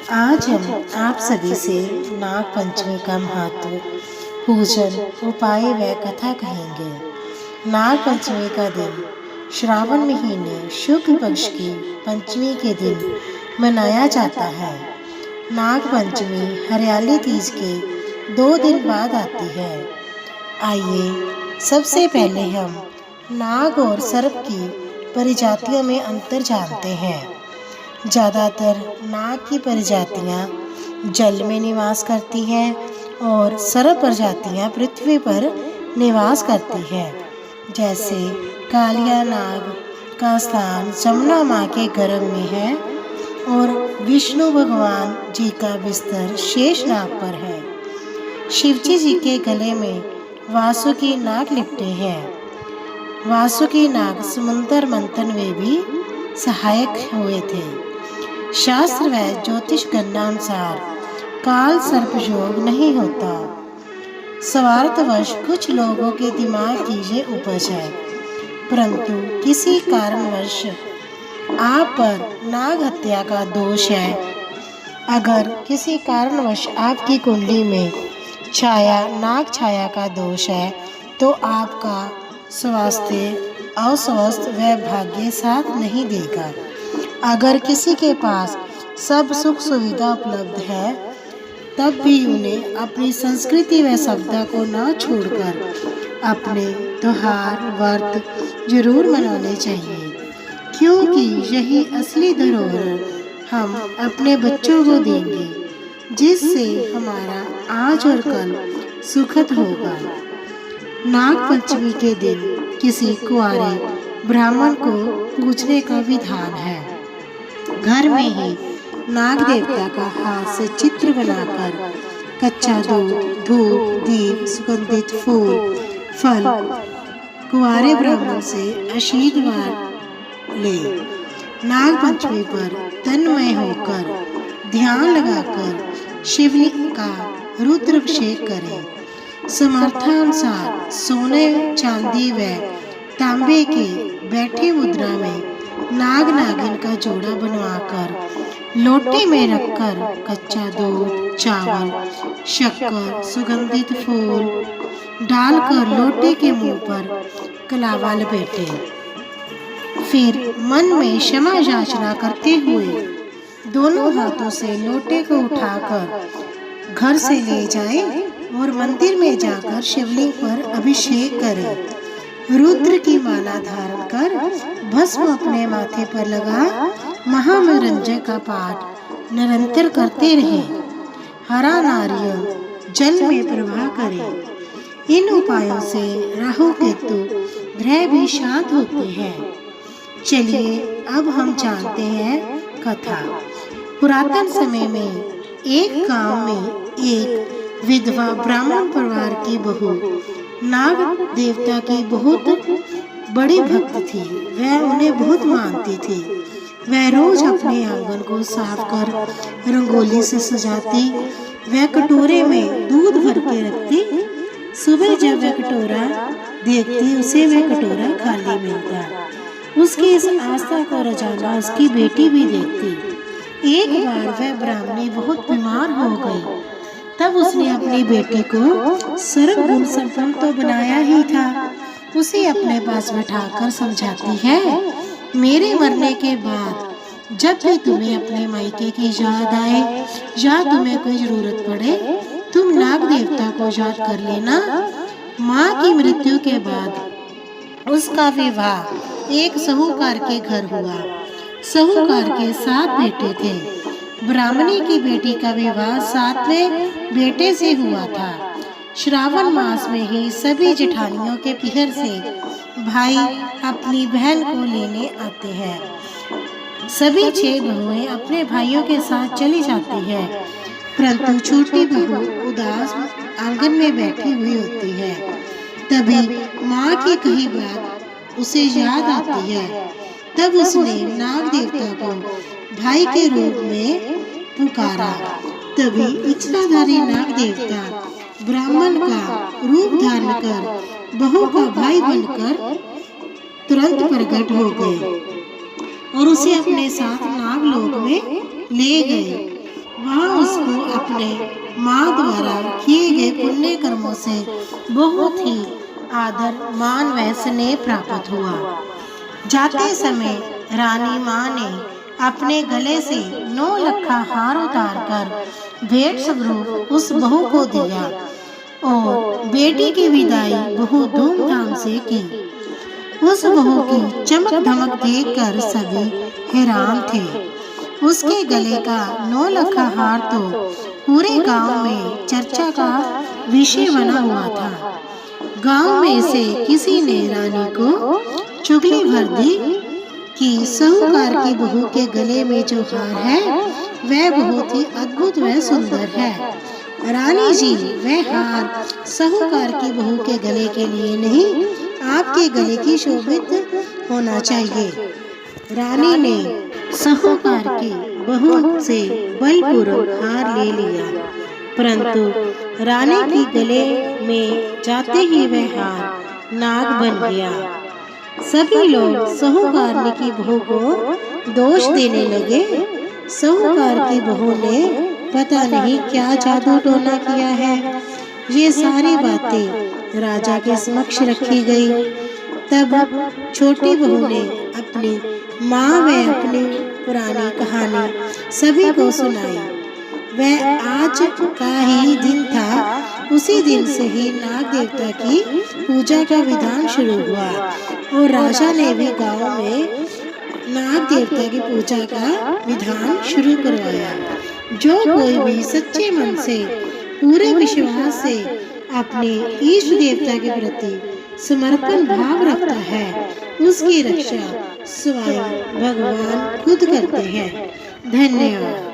आज हम आप सभी से नाग पंचमी का महत्व, पूजन, उपाय व कथा कहेंगे। नाग पंचमी का दिन श्रावण महीने शुक्ल पक्ष की पंचमी के दिन मनाया जाता है। नाग पंचमी हरियाली तीज के 2 दिन बाद आती है। आइए सबसे पहले हम नाग और सर्प की प्रजातियों में अंतर जानते हैं। ज़्यादातर नाग की प्रजातियाँ जल में निवास करती हैं और सर्प प्रजातियाँ पृथ्वी पर निवास करती हैं। जैसे कालिया नाग का स्थान जमुना माँ के गर्भ में है और विष्णु भगवान जी का बिस्तर शेषनाग पर है। शिवजी जी के गले में वासुकी नाग लिपटे हैं। वासुकी नाग समुद्र मंथन में भी सहायक हुए थे। शास्त्र व ज्योतिष गणनानुसार काल सर्प योग नहीं होता। स्वार्थवश कुछ लोगों के दिमाग की ये उपज है, परंतु किसी कारणवश आप पर नाग हत्या का दोष है। अगर किसी कारणवश आपकी कुंडली में नाग छाया का दोष है तो आपका स्वास्थ्य अस्वस्थ व भाग्य साथ नहीं देगा। अगर किसी के पास सब सुख सुविधा उपलब्ध है तब भी उन्हें अपनी संस्कृति व सभ्यता को न छोड़कर अपने त्योहार व्रत जरूर मनाने चाहिए, क्योंकि यही असली धरोहर हम अपने बच्चों को देंगे, जिससे हमारा आज और कल सुखद होगा। नाग पंचमी के दिन किसी कुंवारे ब्राह्मण को पूजने का विधान है। घर में ही नाग देवता का हाथ से चित्र बनाकर कच्चा दूध, धूप, दीप, सुगंधित फूल, फल कुंवारे ब्राह्मण से आशीर्वाद ले। नाग पंचमी पर तन्मय होकर ध्यान लगाकर शिवलिंग का रुद्राभिषेक करें। समर्थानुसार सोने, चांदी व तांबे के बैठे मुद्रा में नाग नागिन का जोड़ा बनवाकर लोटे में रखकर कच्चा दूध, चावल, शक्कर, सुगंधित फूल डालकर लोटे के मुंह पर कलावा लपेटे। फिर मन में क्षमा याचना करते हुए दोनों हाथों से लोटे को उठाकर घर से ले जाए और मंदिर में जाकर शिवलिंग पर अभिषेक करें। रुद्र की माला धारण कर भस्म अपने माथे पर लगा महामृत्युंजय का पाठ निरंतर करते रहें। हरा नारियल जल में प्रवाह करें। इन उपायों से राहु केतु ग्रह भी शांत होते हैं। चलिए अब हम जानते हैं कथा। पुरातन समय में एक गांव में एक विधवा ब्राह्मण परिवार की बहू नाग देवता की बहुत बड़ी भक्त थी। वह उन्हें बहुत मानती थी। वह रोज अपने आंगन को साफ कर रंगोली से सजाती। वह कटोरे में दूध भर के रखती। सुबह जब वह कटोरा देखती उसे वह कटोरा खाली मिलता। उसकी इस आस्था को रोजाना उसकी बेटी भी देखती। एक बार वह ब्राह्मणी बहुत बीमार हो गई। तब उसने अपनी बेटी को सर्व गुण संपन्न तो बनाया ही था, उसे अपने पास बैठाकर समझाती है, मेरे मरने के बाद जब भी तुम्हें अपने मायके की याद आए या तुम्हें कोई जरूरत पड़े, तुम नाग देवता को याद कर लेना। माँ की मृत्यु के बाद उसका विवाह एक साहूकार के घर हुआ। साहूकार के 7 बेटे थे। ब्राह्मणी की बेटी का विवाह 7वें बेटे से हुआ था। श्रावण मास में ही सभी जेठानियों के पिहर से भाई अपनी बहन को लेने आते हैं। सभी 6 बहुएं अपने भाइयों के साथ चली जाती है, परंतु छोटी बहू उदास आंगन में बैठी हुई होती है। तभी माँ की कही बात उसे याद आती है। तब उसने नाग देवता को भाई के रूप में पुकारा। तभी इच्छाधारी नाग देवता ब्राह्मण का रूप धारण कर बहू का भाई बनकर तुरंत प्रकट हो गए और उसे अपने साथ नागलोक में ले गए। वहाँ उसको अपने माँ द्वारा किए गए पुण्य कर्मों से बहुत ही आदर मान व स्नेह प्राप्त हुआ। जाते समय रानी माँ ने अपने गले से 9 लखा हार उतारकर भेंट स्वरूप उस बहू को दिया और बेटी की विदाई बहुत धूमधाम से की। उस बहू की चमक धमक देखकर सभी हैरान थे। उसके गले का 9 लखा हार तो पूरे गांव में चर्चा का विषय बना हुआ था। गांव में से किसी ने रानी को चुगली भर दी कि साहूकार की बहू के गले में जो हार है वह बहुत ही अद्भुत व सुंदर है। रानी जी, वह हार साहूकार की बहू के गले के लिए नहीं, आपके गले की शोभित होना चाहिए। रानी ने साहूकार की बहू से बलपूर्वक हार ले लिया, परंतु रानी की गले में जाते ही वह हार नाग बन गया। सभी लोग साहूकार की बहू को दोष देने लगे। साहूकार की बहू ने पता नहीं क्या जादू टोना किया है। ये सारी बातें राजा के समक्ष रखी गई। तब छोटी बहू ने अपनी माँ व अपनी पुरानी कहानी सभी को सुनाई। वह आज का ही दिन था। उसी दिन से ही नाग देवता की पूजा का विधान शुरू हुआ और राजा ने भी गांव में नाग देवता की पूजा का विधान शुरू करवाया। जो कोई भी सच्चे मन से पूरे विश्वास से अपने इष्ट देवता के प्रति समर्पण भाव रखता है, उसकी रक्षा स्वयं भगवान खुद करते हैं। धन्यवाद।